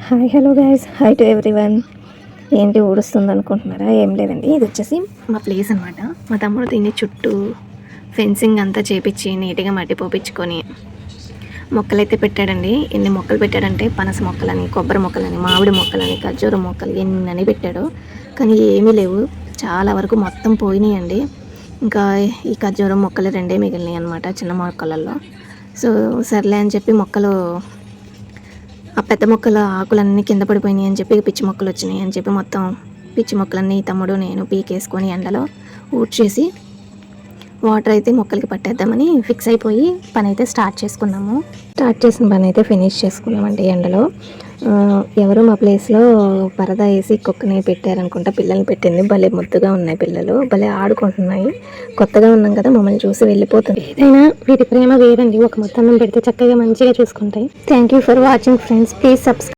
Hi hello guys, hi to everyone. ఏంటి ఊడుస్తుంది అనుకుంటున్నారా? ఏం లేదండి, ఇది వచ్చేసి మా ప్లేస్ అనమాట. మా తమ్ముడు దీన్ని చుట్టూ ఫెన్సింగ్ అంతా చేపించి నీట్గా మట్టి పోపించుకొని మొక్కలైతే పెట్టాడండి. ఎన్ని మొక్కలు పెట్టాడంటే పనస మొక్కలని, కొబ్బరి మొక్కలని, మామిడి మొక్కలని, ఖర్జూర మొక్కలు ఎన్నని పెట్టాడు. కానీ ఏమీ లేవు, చాలా వరకు మొత్తం పోయినాయండి. ఇంకా ఈ ఖర్జూరం మొక్కలు రెండే మిగిలినాయి అనమాట చిన్న మొక్కలలో. సో సర్లే అని చెప్పి మొక్కలు, ఆ పెద్ద మొక్కల ఆకులన్నీ కింద పడిపోయినాయి అని చెప్పి పిచ్చి మొక్కలు వచ్చినాయి అని చెప్పి మొత్తం పిచ్చి మొక్కలన్నీ తమ్ముడు నేను పీకేసుకొని ఎండలో ఊడ్చేసి వాటర్ అయితే మొక్కలకి పట్టేద్దామని ఫిక్స్ అయిపోయి పని అయితే స్టార్ట్ చేసిన పని అయితే ఫినిష్ చేసుకున్నామండి ఎండలో. ఎవరు మా ప్లేస్లో పరదా వేసి కుక్కని పెట్టారనుకుంటా, పిల్లల్ని పెట్టింది. భలే ముద్దుగా ఉన్నాయి పిల్లలు, భలే ఆడుకుంటున్నాయి. కొత్తగా ఉన్నాం కదా, మమ్మల్ని చూసి వెళ్ళిపోతుంది. ఏదైనా వీటి ప్రేమ వేరండి, ఒక మొత్తం పెడితే చక్కగా మంచిగా చూసుకుంటాయి. Thank you for watching friends, please subscribe.